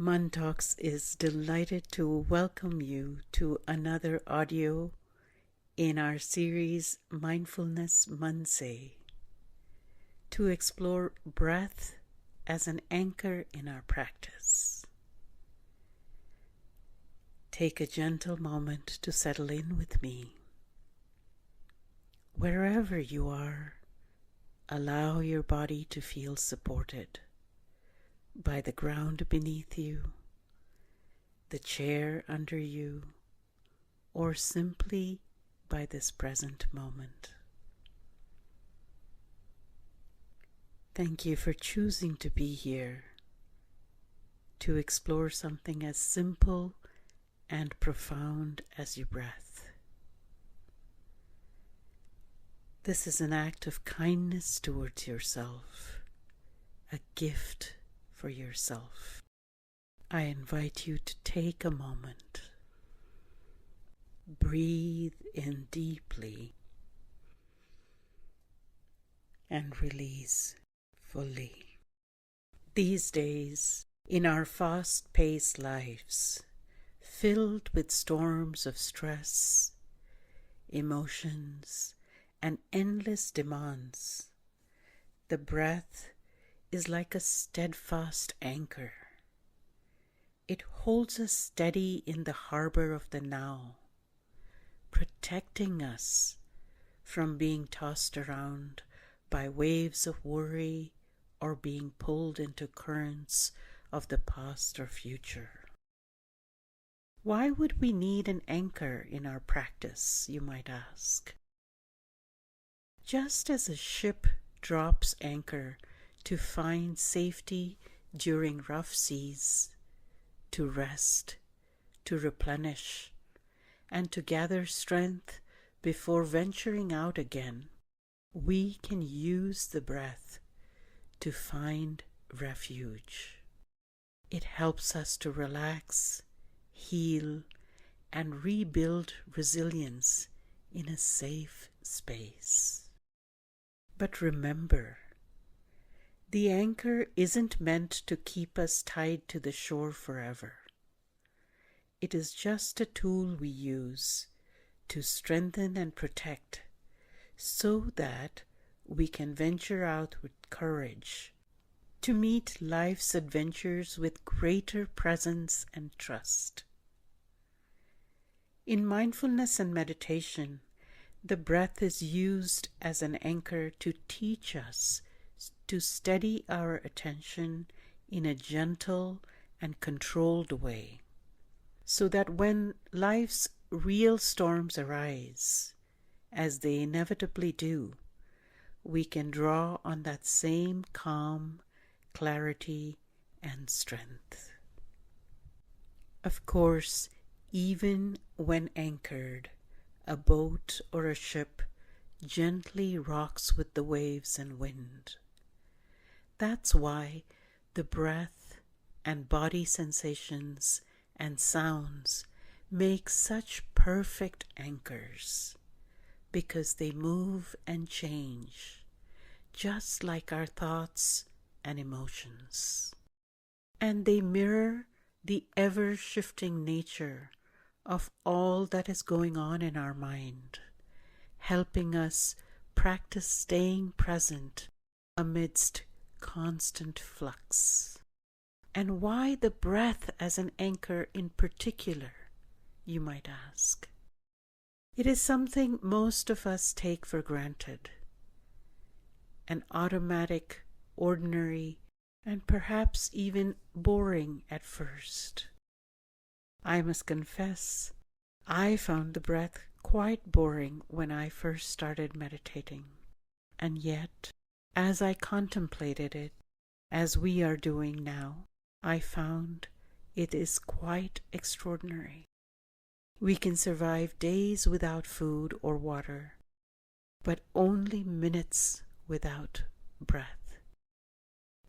Mann Talks is delighted to welcome you to another audio in our series Mindfulness Mann Se, to explore breath as an anchor in our practice. Take a gentle moment to settle in with me. Wherever you are, allow your body to feel supported by the ground beneath you, the chair under you, or simply by this present moment. Thank you for choosing to be here to explore something as simple and profound as your breath. This is an act of kindness towards yourself, a gift for yourself. I invite you to take a moment. Breathe in deeply and release fully. These days, in our fast-paced lives, filled with storms of stress, emotions, and endless demands, the breath is like a steadfast anchor. It holds us steady in the harbor of the now, protecting us from being tossed around by waves of worry or being pulled into currents of the past or future. Why would we need an anchor in our practice, you might ask? Just as a ship drops anchor to find safety during rough seas, to rest, to replenish, and to gather strength before venturing out again, we can use the breath to find refuge. It helps us to relax, heal, and rebuild resilience in a safe space. But remember, the anchor isn't meant to keep us tied to the shore forever. It is just a tool we use to strengthen and protect so that we can venture out with courage to meet life's adventures with greater presence and trust. In mindfulness and meditation, the breath is used as an anchor to teach us to steady our attention in a gentle and controlled way, so that when life's real storms arise, as they inevitably do, we can draw on that same calm, clarity, and strength. Of course, even when anchored, a boat or a ship gently rocks with the waves and wind. That's why the breath and body sensations and sounds make such perfect anchors, because they move and change, just like our thoughts and emotions. And they mirror the ever-shifting nature of all that is going on in our mind, helping us practice staying present amidst constant flux. And why the breath as an anchor in particular, you might ask? It is something most of us take for granted, an automatic, ordinary, and perhaps even boring at first. I must confess, I found the breath quite boring when I first started meditating. And yet, as I contemplated it, as we are doing now, I found it is quite extraordinary. We can survive days without food or water, but only minutes without breath.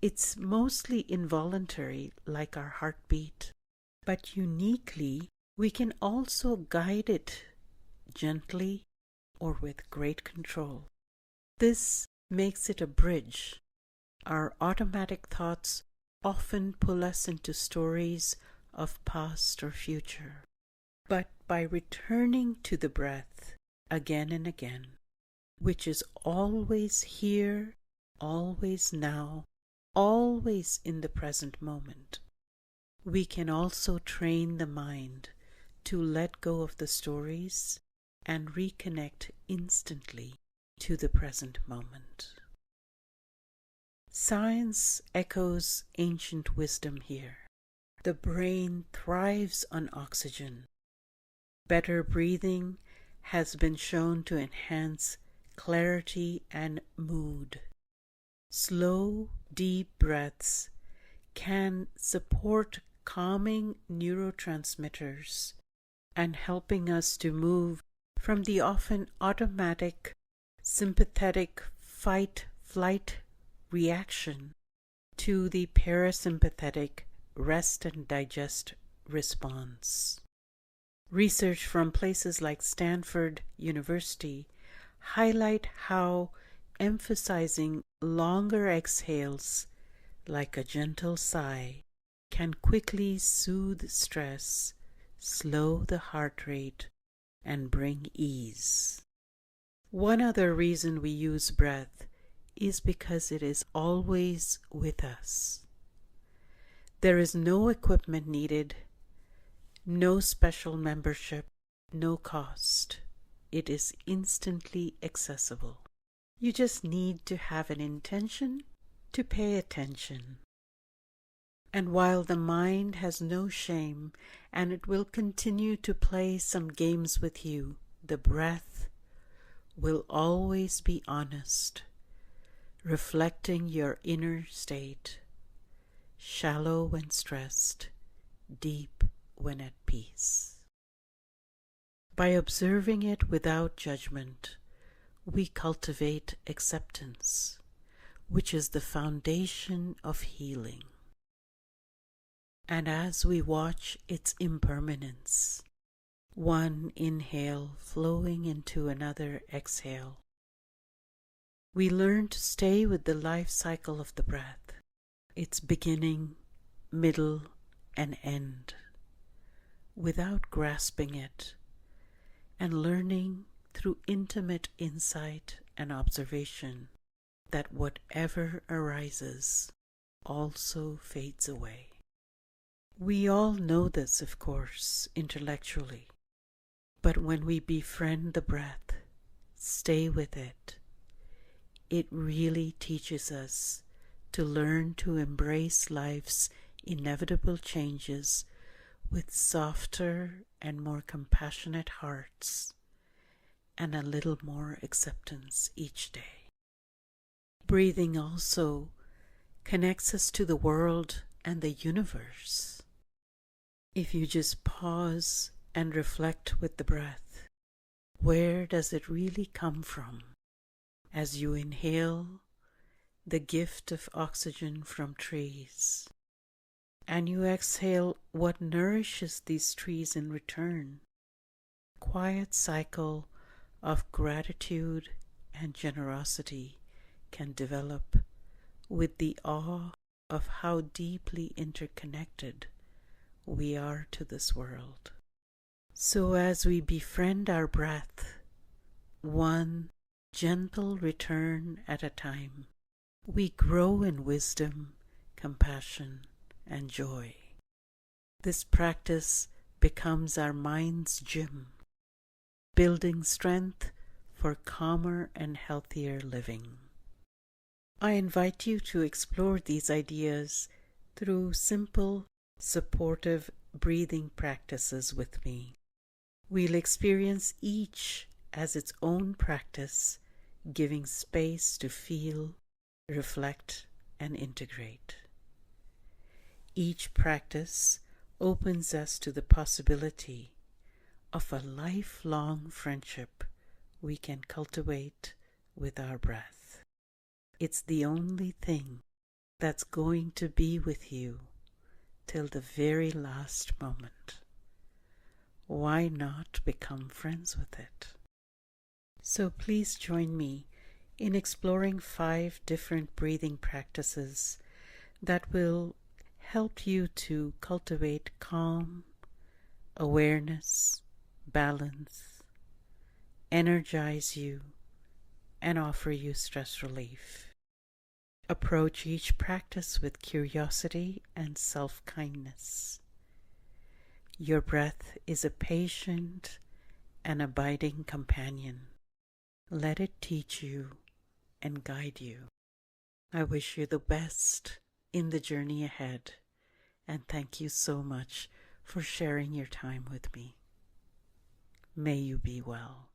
It's mostly involuntary, like our heartbeat, but uniquely, we can also guide it gently or with great control. This makes it a bridge. Our automatic thoughts often pull us into stories of past or future. But by returning to the breath again and again, which is always here, always now, always in the present moment, we can also train the mind to let go of the stories and reconnect instantly to the present moment. Science echoes ancient wisdom here. The brain thrives on oxygen. Better breathing has been shown to enhance clarity and mood. Slow, deep breaths can support calming neurotransmitters and helping us to move from the often automatic, sympathetic fight-flight reaction to the parasympathetic rest and digest response. Research from places like Stanford University highlight how emphasizing longer exhales, like a gentle sigh, can quickly soothe stress, slow the heart rate, and bring ease. One other reason we use breath is because it is always with us. There is no equipment needed, no special membership, no cost. It is instantly accessible. You just need to have an intention to pay attention. And while the mind has no shame and it will continue to play some games with you, the breath will always be honest, reflecting your inner state, shallow when stressed, deep when at peace. By observing it without judgment, we cultivate acceptance, which is the foundation of healing. And as we watch its impermanence, one inhale flowing into another exhale, we learn to stay with the life cycle of the breath, its beginning, middle, and end, without grasping it, and learning through intimate insight and observation that whatever arises also fades away. We all know this, of course, intellectually, but when we befriend the breath, stay with it, it really teaches us to learn to embrace life's inevitable changes with softer and more compassionate hearts and a little more acceptance each day. Breathing also connects us to the world and the universe. If you just pause and reflect with the breath, where does it really come from? As you inhale the gift of oxygen from trees, and you exhale what nourishes these trees in return, a quiet cycle of gratitude and generosity can develop with the awe of how deeply interconnected we are to this world. So as we befriend our breath, one gentle return at a time, we grow in wisdom, compassion, and joy. This practice becomes our mind's gym, building strength for calmer and healthier living. I invite you to explore these ideas through simple, supportive breathing practices with me. We'll experience each as its own practice, giving space to feel, reflect, and integrate. Each practice opens us to the possibility of a lifelong friendship we can cultivate with our breath. It's the only thing that's going to be with you till the very last moment. Why not become friends with it? So please join me in exploring 5 different breathing practices that will help you to cultivate calm, awareness, balance, energize you, and offer you stress relief. Approach each practice with curiosity and self-kindness. Your breath is a patient and abiding companion. Let it teach you and guide you. I wish you the best in the journey ahead, and thank you so much for sharing your time with me. May you be well.